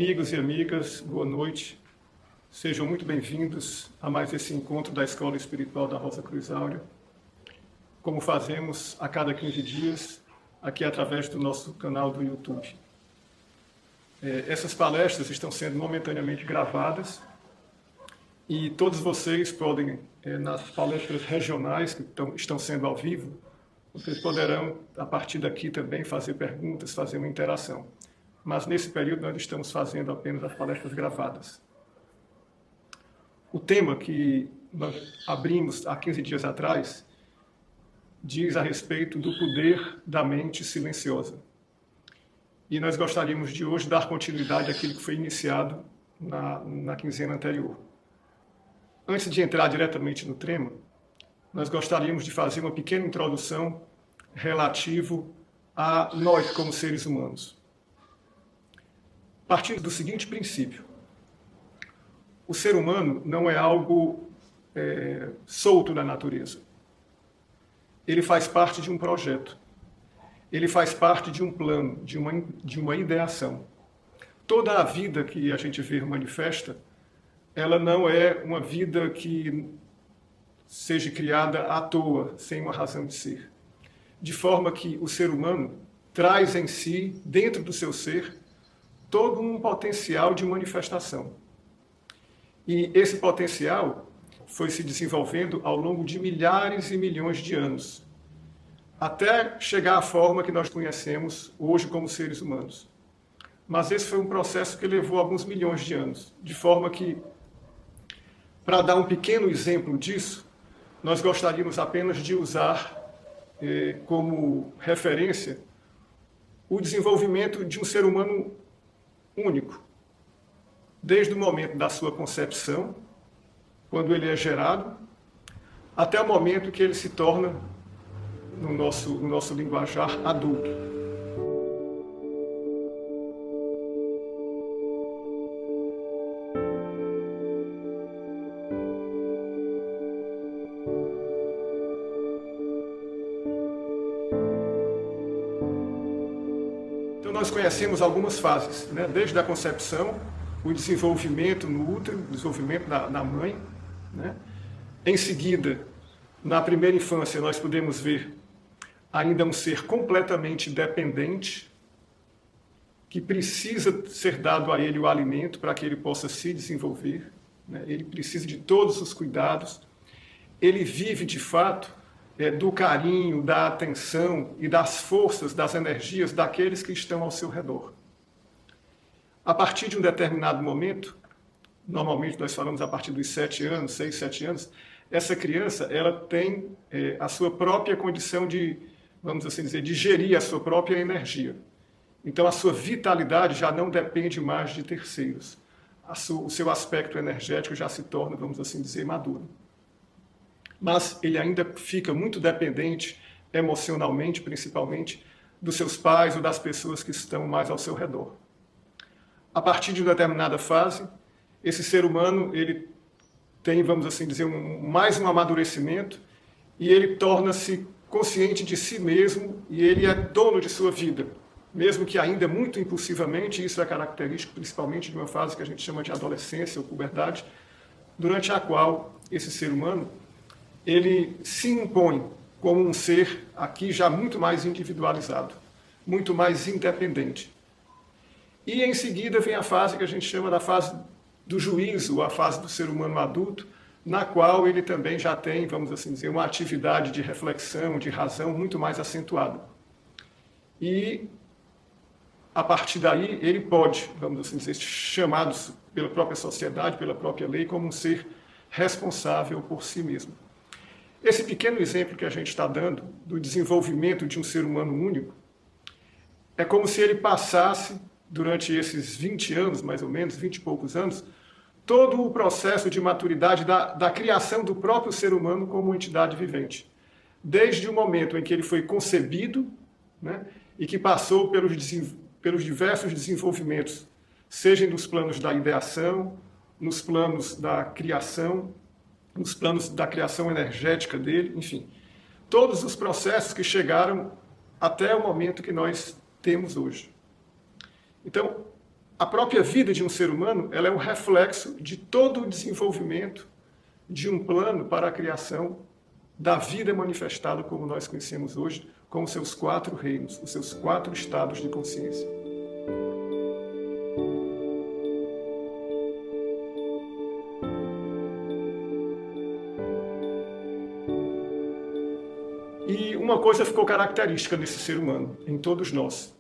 Amigos e amigas, boa noite. Sejam muito bem-vindos a mais esse encontro da Escola Espiritual da Rosa Cruz Áurea. Como fazemos a cada 15 dias, aqui através do nosso canal do YouTube. Essas palestras estão sendo momentaneamente gravadas e todos vocês podem, nas palestras regionais que estão sendo ao vivo, vocês poderão, a partir daqui também, fazer perguntas, fazer uma interação. Mas nesse período nós estamos fazendo apenas as palestras gravadas. O tema que nós abrimos há 15 dias atrás diz a respeito do poder da mente silenciosa. E nós gostaríamos de hoje dar continuidade àquilo que foi iniciado na quinzena anterior. Antes de entrar diretamente no tema, nós gostaríamos de fazer uma pequena introdução relativo a nós como seres humanos. Partindo do seguinte princípio: o ser humano não é algo solto na natureza. Ele faz parte de um projeto. Ele faz parte de um plano, de uma ideação. Toda a vida que a gente vê manifesta, ela não é uma vida que seja criada à toa, sem uma razão de ser. De forma que o ser humano traz em si, dentro do seu ser, todo um potencial de manifestação. E esse potencial foi se desenvolvendo ao longo de milhares e milhões de anos, até chegar à forma que nós conhecemos hoje como seres humanos. Mas esse foi um processo que levou alguns milhões de anos, de forma que, para dar um pequeno exemplo disso, nós gostaríamos apenas de usar como referência o desenvolvimento de um ser humano único, desde o momento da sua concepção, quando ele é gerado, até o momento que ele se torna, no nosso linguajar, adulto. Então nós conhecemos algumas fases, né? Desde a concepção, o desenvolvimento no útero, o desenvolvimento na mãe, né? Em seguida, na primeira infância, nós podemos ver ainda um ser completamente dependente, que precisa ser dado a ele o alimento para que ele possa se desenvolver, né? Ele precisa de todos os cuidados, ele vive de fato do carinho, da atenção e das forças, das energias daqueles que estão ao seu redor. A partir de um determinado momento, normalmente nós falamos a partir dos 7 anos, 6, 7 anos, essa criança ela tem a sua própria condição de, vamos assim dizer, de gerir a sua própria energia. Então a sua vitalidade já não depende mais de terceiros. O seu aspecto energético já se torna, vamos assim dizer, maduro. Mas ele ainda fica muito dependente, emocionalmente, principalmente, dos seus pais ou das pessoas que estão mais ao seu redor. A partir de uma determinada fase, esse ser humano ele tem, vamos assim dizer, mais um amadurecimento e ele torna-se consciente de si mesmo e ele é dono de sua vida, mesmo que ainda muito impulsivamente. Isso é característico principalmente de uma fase que a gente chama de adolescência ou puberdade, durante a qual esse ser humano ele se impõe como um ser aqui já muito mais individualizado, muito mais independente. E em seguida vem a fase que a gente chama da fase do juízo, a fase do ser humano adulto, na qual ele também já tem, vamos assim dizer, uma atividade de reflexão, de razão muito mais acentuada. E a partir daí ele pode, vamos assim dizer, chamado pela própria sociedade, pela própria lei, como um ser responsável por si mesmo. Esse pequeno exemplo que a gente está dando do desenvolvimento de um ser humano único é como se ele passasse, durante esses 20 anos, mais ou menos, 20 e poucos anos, todo o processo de maturidade da criação do próprio ser humano como entidade vivente. Desde o momento em que ele foi concebido, né, e que passou pelos diversos desenvolvimentos, seja nos planos da ideação, nos planos da criação, nos planos da criação energética dele, enfim. Todos os processos que chegaram até o momento que nós temos hoje. Então, a própria vida de um ser humano, ela é um reflexo de todo o desenvolvimento de um plano para a criação da vida manifestada como nós conhecemos hoje, com os seus 4 reinos, os seus 4 estados de consciência. E uma coisa ficou característica nesse ser humano, em todos nós.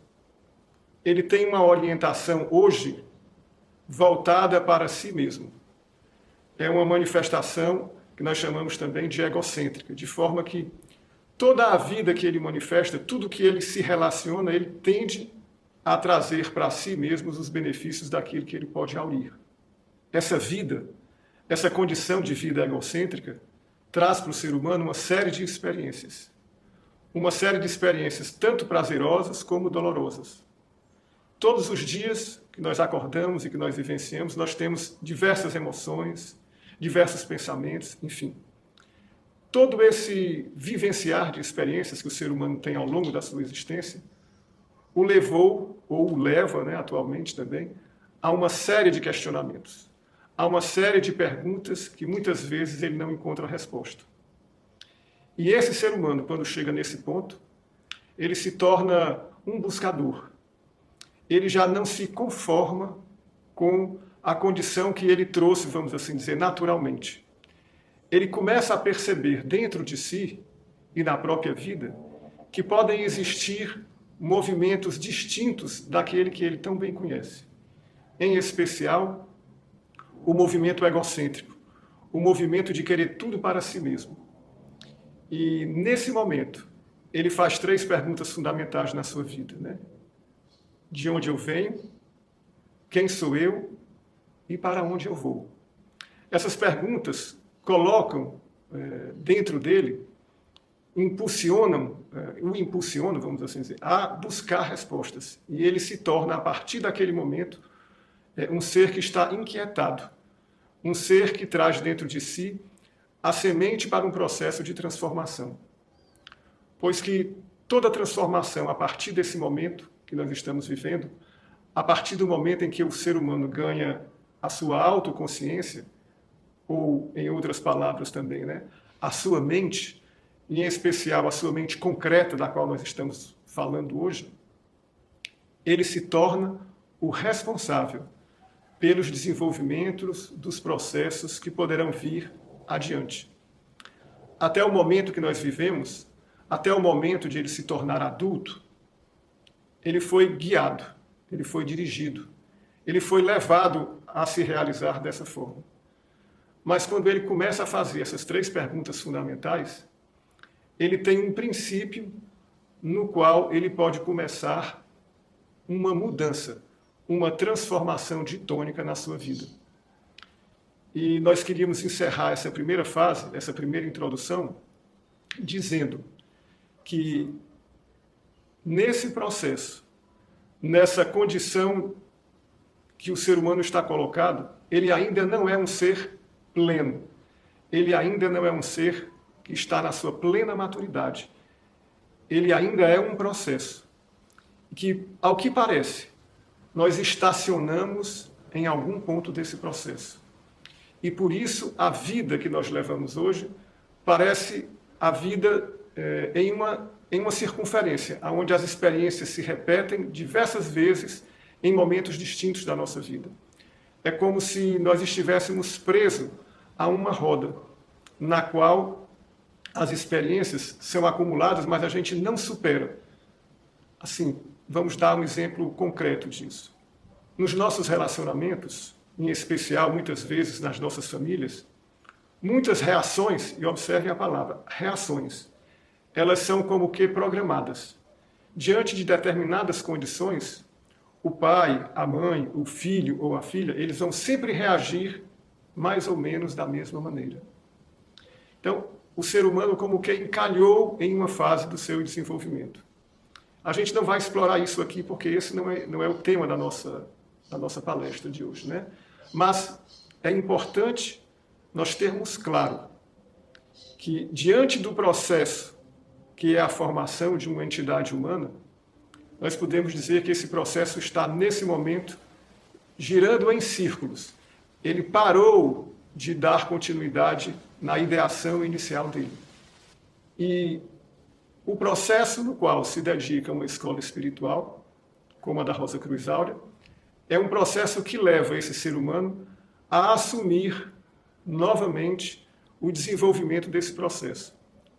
Ele tem uma orientação hoje voltada para si mesmo. É uma manifestação que nós chamamos também de egocêntrica, de forma que toda a vida que ele manifesta, tudo que ele se relaciona, ele tende a trazer para si mesmo os benefícios daquilo que ele pode aurir. Essa vida, essa condição de vida egocêntrica, traz para o ser humano uma série de experiências. Uma série de experiências tanto prazerosas como dolorosas. Todos os dias que nós acordamos e que nós vivenciamos, nós temos diversas emoções, diversos pensamentos, enfim. Todo esse vivenciar de experiências que o ser humano tem ao longo da sua existência, o levou, ou o leva, atualmente também, a uma série de questionamentos, a uma série de perguntas que muitas vezes ele não encontra resposta. E esse ser humano, quando chega nesse ponto, ele se torna um buscador. Ele já não se conforma com a condição que ele trouxe, vamos assim dizer, naturalmente. Ele começa a perceber dentro de si e na própria vida que podem existir movimentos distintos daquele que ele tão bem conhece. Em especial, o movimento egocêntrico, o movimento de querer tudo para si mesmo. E, nesse momento, ele faz 3 perguntas fundamentais na sua vida, De onde eu venho, quem sou eu e para onde eu vou. Essas perguntas colocam dentro dele, o impulsionam, vamos assim dizer, a buscar respostas. E ele se torna, a partir daquele momento, um ser que está inquietado, um ser que traz dentro de si a semente para um processo de transformação. Pois que toda transformação, a partir desse momento que nós estamos vivendo, a partir do momento em que o ser humano ganha a sua autoconsciência, ou, em outras palavras também, a sua mente, e em especial a sua mente concreta, da qual nós estamos falando hoje, ele se torna o responsável pelos desenvolvimentos dos processos que poderão vir adiante. Até o momento que nós vivemos, até o momento de ele se tornar adulto, ele foi guiado, ele foi dirigido, ele foi levado a se realizar dessa forma. Mas quando ele começa a fazer essas 3 perguntas fundamentais, ele tem um princípio no qual ele pode começar uma mudança, uma transformação de tônica na sua vida. E nós queríamos encerrar essa primeira fase, essa primeira introdução, dizendo que nesse processo, nessa condição que o ser humano está colocado, ele ainda não é um ser pleno. Ele ainda não é um ser que está na sua plena maturidade. Ele ainda é um processo que, ao que parece, nós estacionamos em algum ponto desse processo. E por isso a vida que nós levamos hoje parece a vida em uma circunferência, onde as experiências se repetem diversas vezes em momentos distintos da nossa vida. É como se nós estivéssemos presos a uma roda, na qual as experiências são acumuladas, mas a gente não supera. Assim, vamos dar um exemplo concreto disso. Nos nossos relacionamentos, em especial, muitas vezes nas nossas famílias, muitas reações, e observem a palavra, reações, elas são como que programadas. Diante de determinadas condições, o pai, a mãe, o filho ou a filha, eles vão sempre reagir mais ou menos da mesma maneira. Então, o ser humano como que encalhou em uma fase do seu desenvolvimento. A gente não vai explorar isso aqui porque esse não é o tema da nossa palestra de hoje, Mas é importante nós termos claro que, diante do processo que é a formação de uma entidade humana, nós podemos dizer que esse processo está, nesse momento, girando em círculos. Ele parou de dar continuidade na ideação inicial dele. E o processo no qual se dedica uma escola espiritual, como a da Rosa Cruz Áurea, é um processo que leva esse ser humano a assumir novamente o desenvolvimento desse processo.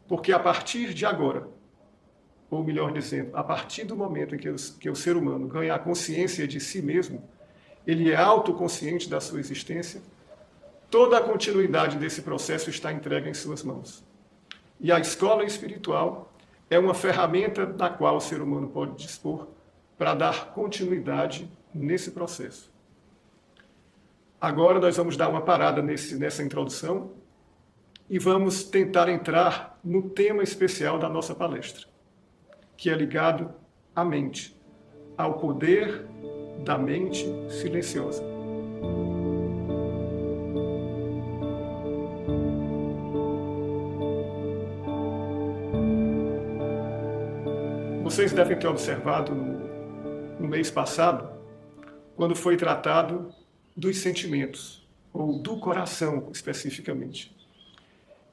Porque a partir de agora, ou melhor dizendo, a partir do momento em que o ser humano ganha a consciência de si mesmo, ele é autoconsciente da sua existência, toda a continuidade desse processo está entregue em suas mãos. E a escola espiritual é uma ferramenta da qual o ser humano pode dispor para dar continuidade nesse processo. Agora nós vamos dar uma parada nessa introdução e vamos tentar entrar no tema especial da nossa palestra, que é ligado à mente, ao poder da mente silenciosa. Vocês devem ter observado no mês passado, quando foi tratado dos sentimentos, ou do coração especificamente.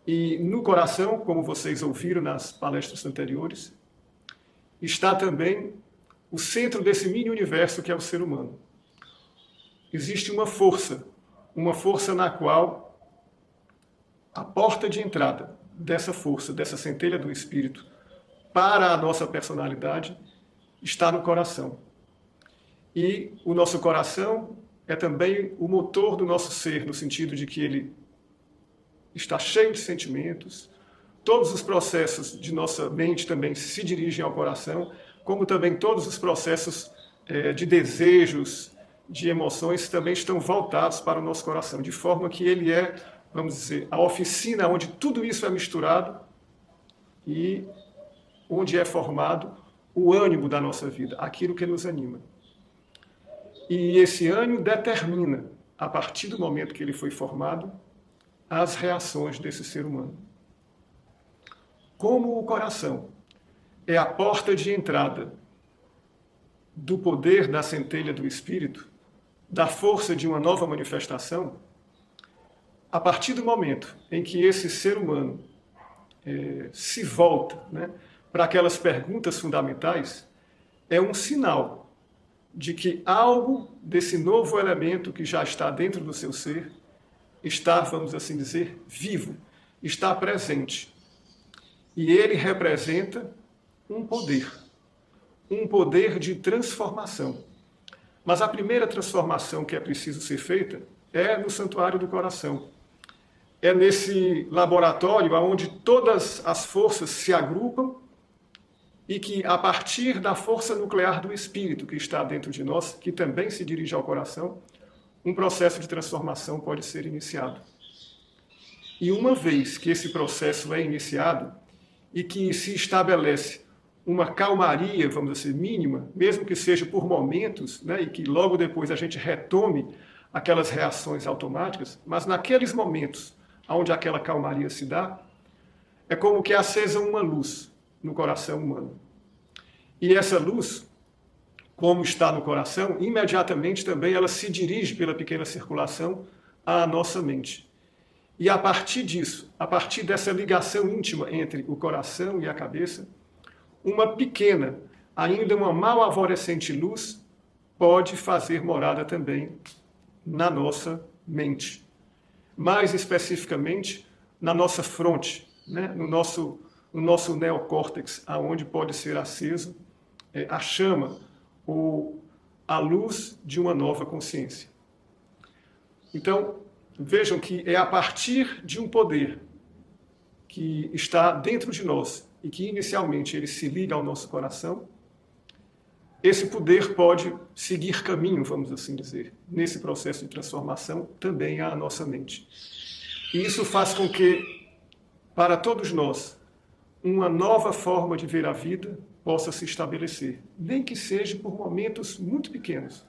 E no coração, como vocês ouviram nas palestras anteriores, está também o centro desse mini-universo que é o ser humano. Existe uma força na qual a porta de entrada dessa força, dessa centelha do espírito, para a nossa personalidade, está no coração. E o nosso coração é também o motor do nosso ser, no sentido de que ele está cheio de sentimentos. Todos os processos de nossa mente também se dirigem ao coração, como também todos os processos de desejos, de emoções, também estão voltados para o nosso coração, de forma que ele é, vamos dizer, a oficina onde tudo isso é misturado e onde é formado o ânimo da nossa vida, aquilo que nos anima. E esse ânimo determina, a partir do momento que ele foi formado, as reações desse ser humano. Como o coração é a porta de entrada do poder da centelha do espírito, da força de uma nova manifestação, a partir do momento em que esse ser humano se volta, para aquelas perguntas fundamentais, é um sinal de que algo desse novo elemento que já está dentro do seu ser está, vamos assim dizer, vivo, está presente. E ele representa um poder de transformação. Mas a primeira transformação que é preciso ser feita é no santuário do coração. É nesse laboratório onde todas as forças se agrupam e que, a partir da força nuclear do espírito que está dentro de nós, que também se dirige ao coração, um processo de transformação pode ser iniciado. E uma vez que esse processo é iniciado e que se estabelece uma calmaria, vamos dizer, mínima, mesmo que seja por momentos, e que logo depois a gente retome aquelas reações automáticas, mas naqueles momentos onde aquela calmaria se dá, é como que é acesa uma luz no coração humano. E essa luz, como está no coração, imediatamente também ela se dirige pela pequena circulação à nossa mente. E a partir disso, a partir dessa ligação íntima entre o coração e a cabeça, uma pequena, ainda uma mal arvorescente luz pode fazer morada também na nossa mente. Mais especificamente, na nossa fronte, no nosso neocórtex, aonde pode ser aceso a chama ou a luz de uma nova consciência. Então, vejam que é a partir de um poder que está dentro de nós e que inicialmente ele se liga ao nosso coração, esse poder pode seguir caminho, vamos assim dizer, nesse processo de transformação também à nossa mente. E isso faz com que, para todos nós, uma nova forma de ver a vida possa se estabelecer, nem que seja por momentos muito pequenos.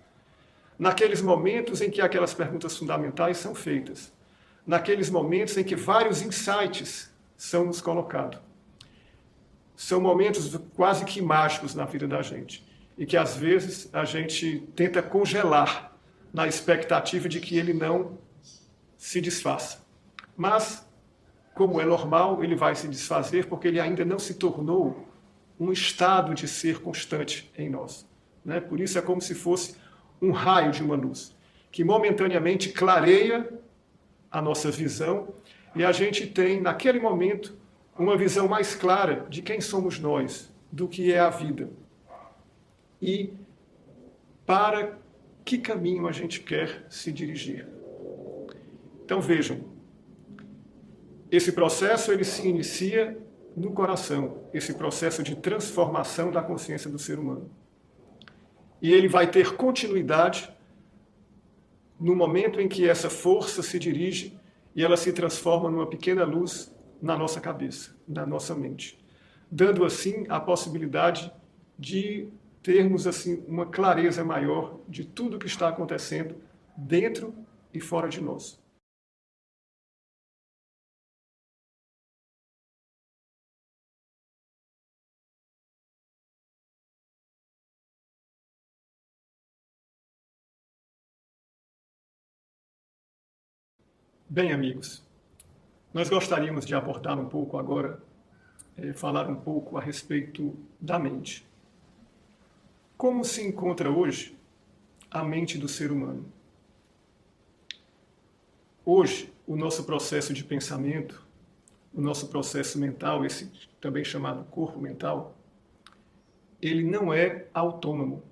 Naqueles momentos em que aquelas perguntas fundamentais são feitas, naqueles momentos em que vários insights são nos colocados. São momentos quase que mágicos na vida da gente, e que às vezes a gente tenta congelar na expectativa de que ele não se desfaça. Mas, como é normal, ele vai se desfazer porque ele ainda não se tornou um estado de ser constante em nós. Né? Por isso é como se fosse um raio de uma luz, que momentaneamente clareia a nossa visão e a gente tem, naquele momento, uma visão mais clara de quem somos nós, do que é a vida e para que caminho a gente quer se dirigir. Então vejam, esse processo ele se inicia no coração, esse processo de transformação da consciência do ser humano. E ele vai ter continuidade no momento em que essa força se dirige e ela se transforma numa pequena luz na nossa cabeça, na nossa mente, dando assim a possibilidade de termos assim uma clareza maior de tudo que está acontecendo dentro e fora de nós. Bem, amigos, nós gostaríamos de abordar um pouco agora, falar um pouco a respeito da mente. Como se encontra hoje a mente do ser humano? Hoje, o nosso processo de pensamento, o nosso processo mental, esse também chamado corpo mental, ele não é autônomo.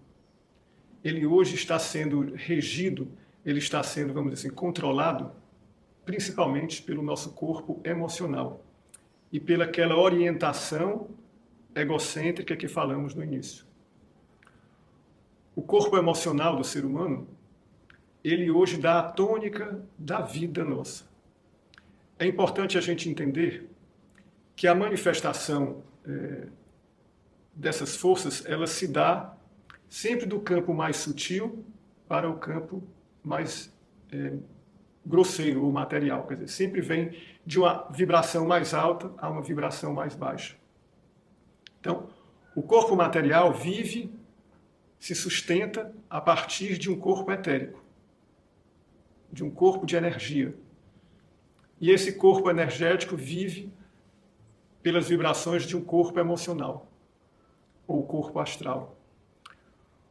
Ele hoje está sendo regido, ele está sendo, vamos dizer assim, controlado, principalmente pelo nosso corpo emocional e pelaquela orientação egocêntrica que falamos no início. O corpo emocional do ser humano, ele hoje dá a tônica da vida nossa. É importante a gente entender que a manifestação dessas forças, ela se dá sempre do campo mais sutil para o campo mais grosseiro ou material. Quer dizer, sempre vem de uma vibração mais alta a uma vibração mais baixa. Então, o corpo material vive, se sustenta a partir de um corpo etérico, de um corpo de energia. E esse corpo energético vive pelas vibrações de um corpo emocional, ou corpo astral.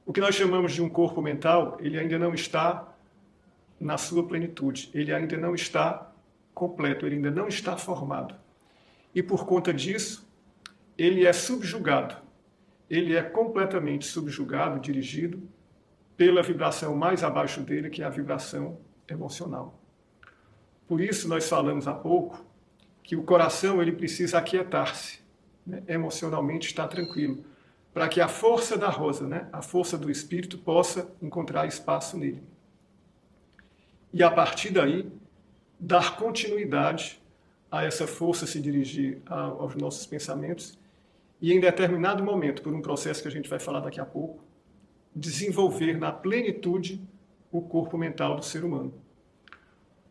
O que nós chamamos de um corpo mental, ele ainda não está na sua plenitude, ele ainda não está completo, ele ainda não está formado. E por conta disso, ele é subjugado, ele é completamente subjugado, dirigido pela vibração mais abaixo dele, que é a vibração emocional. Por isso nós falamos há pouco que o coração ele precisa aquietar-se, né? Emocionalmente estar tranquilo, para que a força da rosa, né? A força do espírito possa encontrar espaço nele. E a partir daí, dar continuidade a essa força se dirigir aos nossos pensamentos e em determinado momento, por um processo que a gente vai falar daqui a pouco, desenvolver na plenitude o corpo mental do ser humano.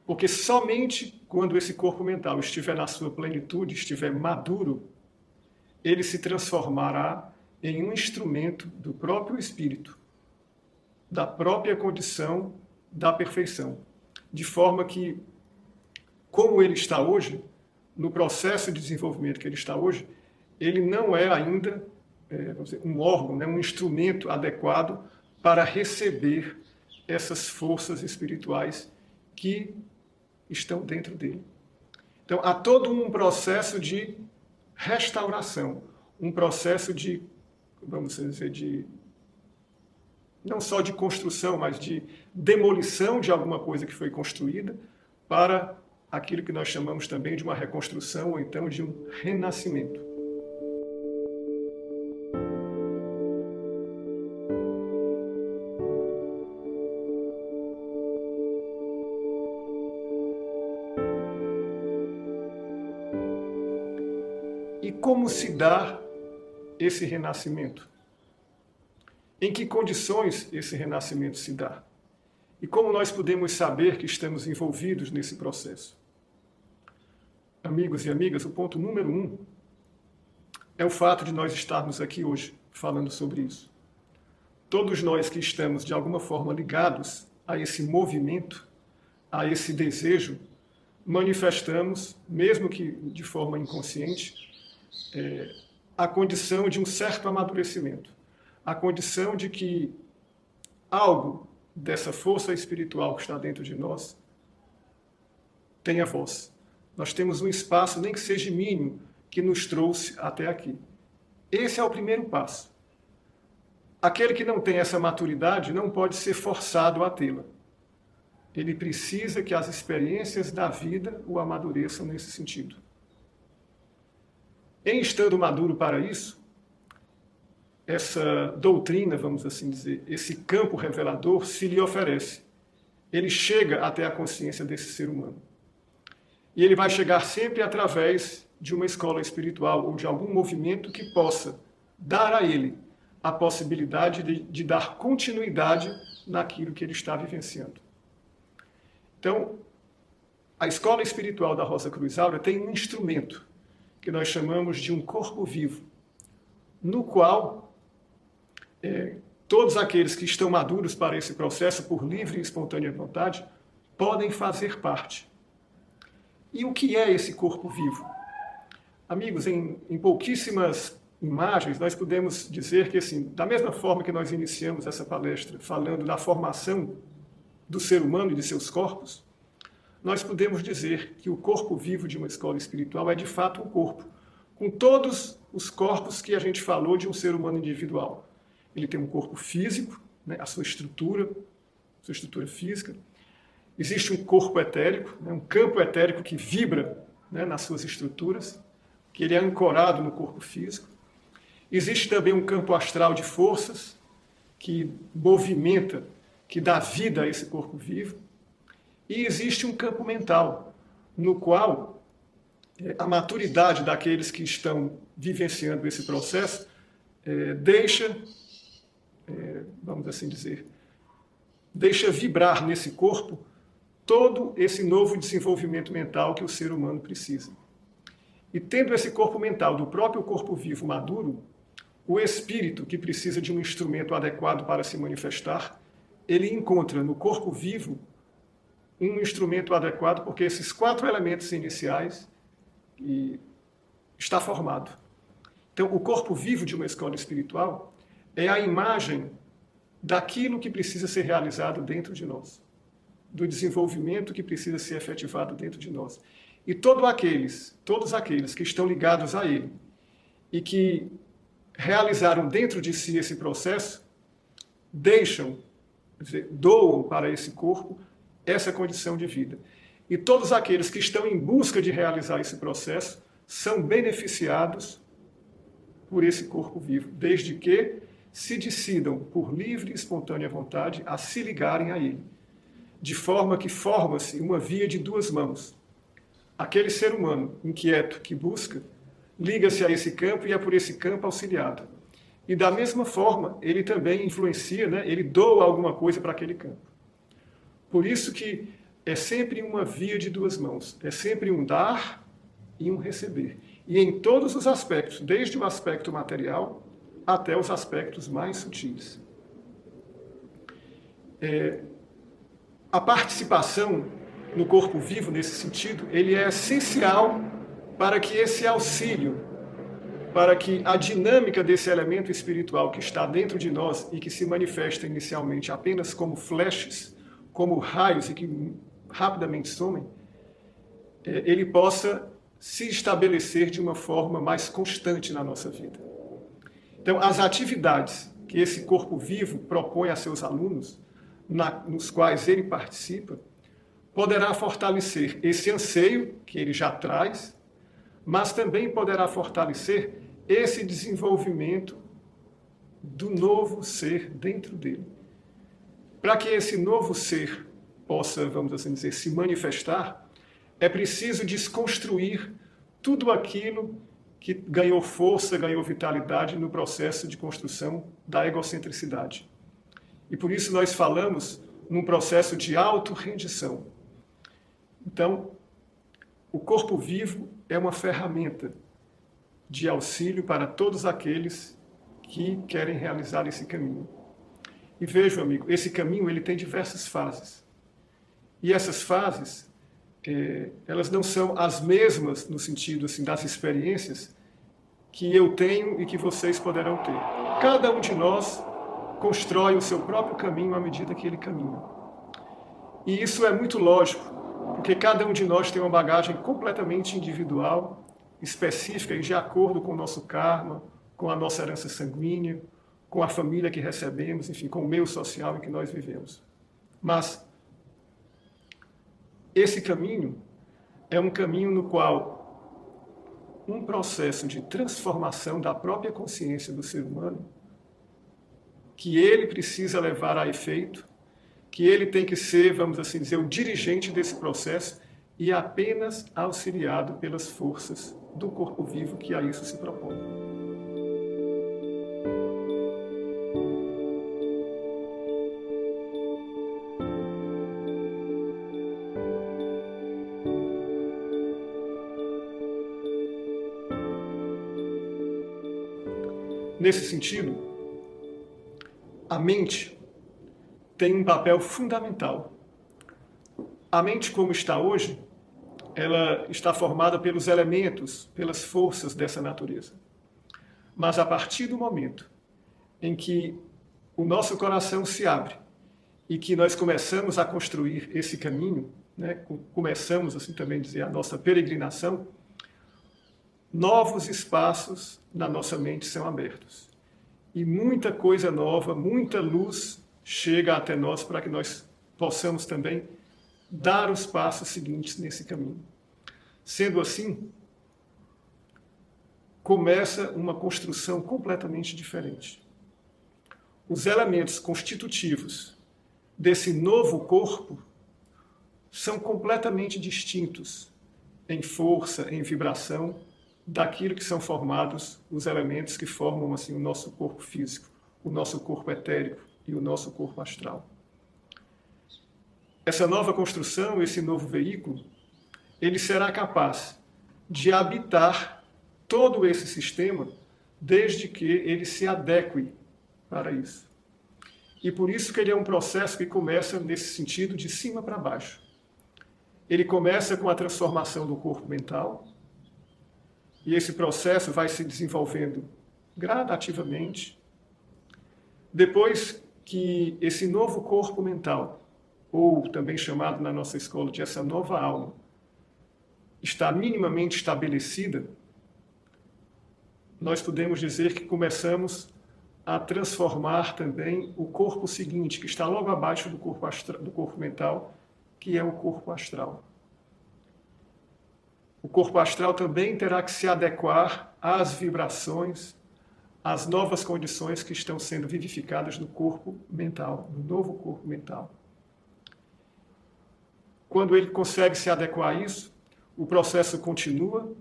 Porque somente quando esse corpo mental estiver na sua plenitude, estiver maduro, ele se transformará em um instrumento do próprio espírito, da própria condição da perfeição. De forma que, como ele está hoje, no processo de desenvolvimento que ele está hoje, ele não é ainda vamos dizer, um órgão, né, um instrumento adequado para receber essas forças espirituais que estão dentro dele. Então, há todo um processo de restauração, um processo de, vamos dizer, não só de construção, mas de demolição de alguma coisa que foi construída para aquilo que nós chamamos também de uma reconstrução ou então de um renascimento. E como se dá esse renascimento? Em que condições esse renascimento se dá? E como nós podemos saber que estamos envolvidos nesse processo? Amigos e amigas, o ponto número 1 é o fato de nós estarmos aqui hoje falando sobre isso. Todos nós que estamos de alguma forma ligados a esse movimento, a esse desejo, manifestamos, mesmo que de forma inconsciente, a condição de um certo amadurecimento, a condição de que algo dessa força espiritual que está dentro de nós tenha voz. Nós temos um espaço, nem que seja mínimo, que nos trouxe até aqui. Esse é o primeiro passo. Aquele que não tem essa maturidade não pode ser forçado a tê-la. Ele precisa que as experiências da vida o amadureçam nesse sentido. Em estando maduro para isso, essa doutrina, vamos assim dizer, esse campo revelador se lhe oferece. Ele chega até a consciência desse ser humano. E ele vai chegar sempre através de uma escola espiritual ou de algum movimento que possa dar a ele a possibilidade de dar continuidade naquilo que ele está vivenciando. Então, a escola espiritual da Rosa Cruz Áurea tem um instrumento que nós chamamos de um corpo vivo, no qual todos aqueles que estão maduros para esse processo, por livre e espontânea vontade, podem fazer parte. E o que é esse corpo vivo? Amigos, em pouquíssimas imagens, nós podemos dizer que, assim, da mesma forma que nós iniciamos essa palestra falando da formação do ser humano e de seus corpos, nós podemos dizer que o corpo vivo de uma escola espiritual é de fato um corpo, com todos os corpos que a gente falou de um ser humano individual. Ele tem um corpo físico, né, a sua estrutura física. Existe um corpo etérico, né, um campo etérico que vibra, né, nas suas estruturas, que ele é ancorado no corpo físico. Existe também um campo astral de forças que movimenta, que dá vida a esse corpo vivo. E existe um campo mental, no qual a maturidade daqueles que estão vivenciando esse processo deixa, vamos assim dizer, deixa vibrar nesse corpo todo esse novo desenvolvimento mental que o ser humano precisa. E tendo esse corpo mental do próprio corpo vivo maduro, o espírito, que precisa de um instrumento adequado para se manifestar, ele encontra no corpo vivo um instrumento adequado, porque esses 4 elementos iniciais está formado. Então, o corpo vivo de uma escola espiritual é a imagem daquilo que precisa ser realizado dentro de nós, do desenvolvimento que precisa ser efetivado dentro de nós. E todos aqueles que estão ligados a ele e que realizaram dentro de si esse processo, doam para esse corpo essa condição de vida. E todos aqueles que estão em busca de realizar esse processo são beneficiados por esse corpo vivo, desde que se decidam, por livre e espontânea vontade, a se ligarem a ele. De forma que forma-se uma via de 2 mãos. Aquele ser humano inquieto que busca, liga-se a esse campo e é por esse campo auxiliado. E da mesma forma, ele também influencia, né? Ele doa alguma coisa para aquele campo. Por isso que é sempre uma via de 2 mãos. É sempre um dar e um receber. E em todos os aspectos, desde o aspecto material até os aspectos mais sutis. A participação no corpo vivo, nesse sentido, ele é essencial para que esse auxílio, para que a dinâmica desse elemento espiritual que está dentro de nós e que se manifesta inicialmente apenas como flashes, como raios e que rapidamente somem, ele possa se estabelecer de uma forma mais constante na nossa vida. Então, as atividades que esse corpo vivo propõe a seus alunos, nos quais ele participa, poderá fortalecer esse anseio que ele já traz, mas também poderá fortalecer esse desenvolvimento do novo ser dentro dele. Para que esse novo ser possa, vamos assim dizer, se manifestar, é preciso desconstruir tudo aquilo que ganhou força, ganhou vitalidade no processo de construção da egocentricidade. E por isso nós falamos num processo de autorrendição. Então, o corpo vivo é uma ferramenta de auxílio para todos aqueles que querem realizar esse caminho. E veja, amigo, esse caminho ele tem diversas fases. E essas fases, elas não são as mesmas no sentido assim, das experiências que eu tenho e que vocês poderão ter. Cada um de nós constrói o seu próprio caminho à medida que ele caminha. E isso é muito lógico, porque cada um de nós tem uma bagagem completamente individual, específica e de acordo com o nosso karma, com a nossa herança sanguínea, com a família que recebemos, enfim, com o meio social em que nós vivemos. Mas esse caminho é um caminho no qual um processo de transformação da própria consciência do ser humano, que ele precisa levar a efeito, que ele tem que ser, vamos assim dizer, o dirigente desse processo e apenas auxiliado pelas forças do corpo vivo que a isso se propõe. Nesse sentido, a mente tem um papel fundamental. A mente, como está hoje, ela está formada pelos elementos, pelas forças dessa natureza. Mas a partir do momento em que o nosso coração se abre e que nós começamos a construir esse caminho, né, começamos, assim também dizer, a nossa peregrinação, novos espaços na nossa mente são abertos. E muita coisa nova, muita luz chega até nós para que nós possamos também dar os passos seguintes nesse caminho. Sendo assim, começa uma construção completamente diferente. Os elementos constitutivos desse novo corpo são completamente distintos em força, em vibração, daquilo que são formados os elementos que formam assim o nosso corpo físico, o nosso corpo etérico e o nosso corpo astral. Essa nova construção, esse novo veículo, ele será capaz de habitar todo esse sistema desde que ele se adeque para isso. E por isso que ele é um processo que começa nesse sentido de cima para baixo. Ele começa com a transformação do corpo mental, e esse processo vai se desenvolvendo gradativamente. Depois que esse novo corpo mental, ou também chamado na nossa escola de essa nova alma, está minimamente estabelecida, nós podemos dizer que começamos a transformar também o corpo seguinte, que está logo abaixo do corpo mental, que é o corpo astral. O corpo astral também terá que se adequar às vibrações, às novas condições que estão sendo vivificadas no corpo mental, no novo corpo mental. Quando ele consegue se adequar a isso, o processo continua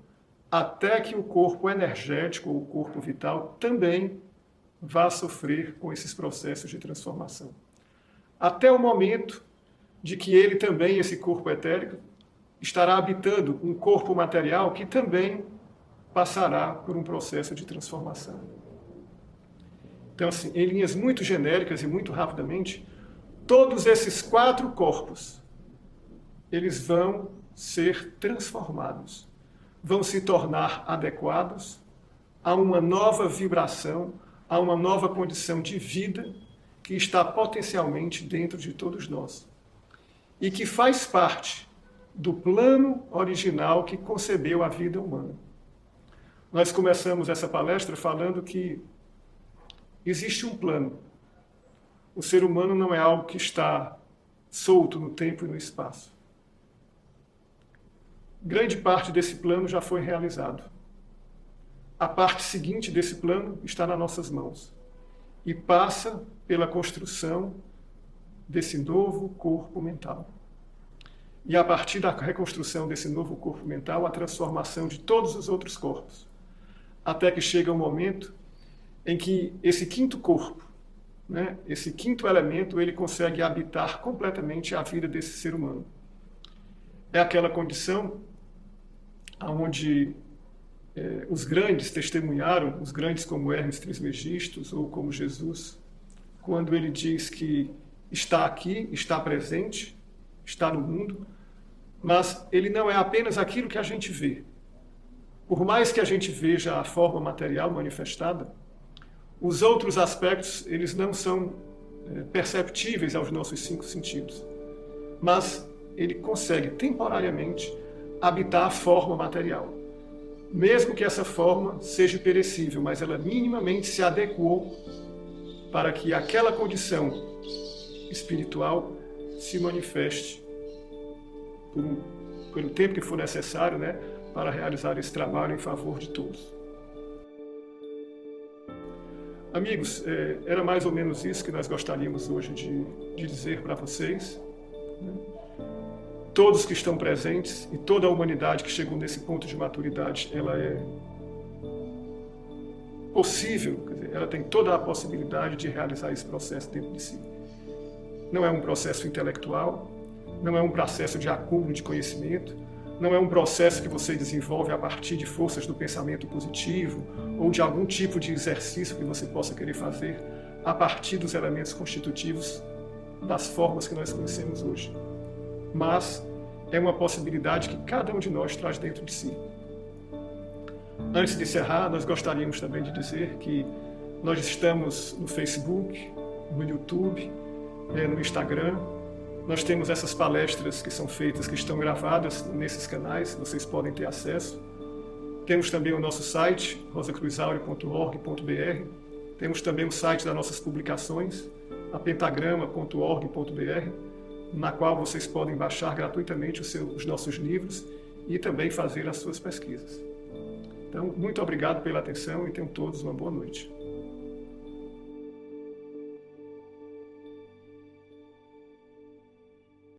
até que o corpo energético, ou o corpo vital, também vá sofrer com esses processos de transformação. Até o momento de que ele também, esse corpo etérico, estará habitando um corpo material que também passará por um processo de transformação. Então, assim, em linhas muito genéricas e muito rapidamente, todos esses 4 corpos, eles vão ser transformados, vão se tornar adequados a uma nova vibração, a uma nova condição de vida que está potencialmente dentro de todos nós e que faz parte do plano original que concebeu a vida humana. Nós começamos essa palestra falando que existe um plano. O ser humano não é algo que está solto no tempo e no espaço. Grande parte desse plano já foi realizado. A parte seguinte desse plano está nas nossas mãos e passa pela construção desse novo corpo mental. E a partir da reconstrução desse novo corpo mental, a transformação de todos os outros corpos. Até que chega um momento em que esse 5º corpo, né, esse 5º elemento, ele consegue habitar completamente a vida desse ser humano. É aquela condição onde os grandes testemunharam, os grandes como Hermes Trismegisto ou como Jesus, quando ele diz que está aqui, está presente, está no mundo, mas ele não é apenas aquilo que a gente vê. Por mais que a gente veja a forma material manifestada, os outros aspectos, eles não são perceptíveis aos nossos 5 sentidos. Mas ele consegue temporariamente habitar a forma material. Mesmo que essa forma seja perecível, mas ela minimamente se adequou para que aquela condição espiritual se manifeste pelo tempo que for necessário, né, para realizar esse trabalho em favor de todos. Amigos, era mais ou menos isso que nós gostaríamos hoje de dizer para vocês. Todos que estão presentes e toda a humanidade que chegou nesse ponto de maturidade, ela é possível, quer dizer, ela tem toda a possibilidade de realizar esse processo dentro de si. Não é um processo intelectual, não é um processo de acúmulo de conhecimento, não é um processo que você desenvolve a partir de forças do pensamento positivo ou de algum tipo de exercício que você possa querer fazer a partir dos elementos constitutivos das formas que nós conhecemos hoje. Mas é uma possibilidade que cada um de nós traz dentro de si. Antes de encerrar, nós gostaríamos também de dizer que nós estamos no Facebook, no YouTube, no Instagram. Nós temos essas palestras que são feitas, que estão gravadas nesses canais, vocês podem ter acesso. Temos também o nosso site, rosacruzaureo.org.br. Temos também o site das nossas publicações, a pentagrama.org.br, na qual vocês podem baixar gratuitamente os nossos livros e também fazer as suas pesquisas. Então, muito obrigado pela atenção e tenham todos uma boa noite.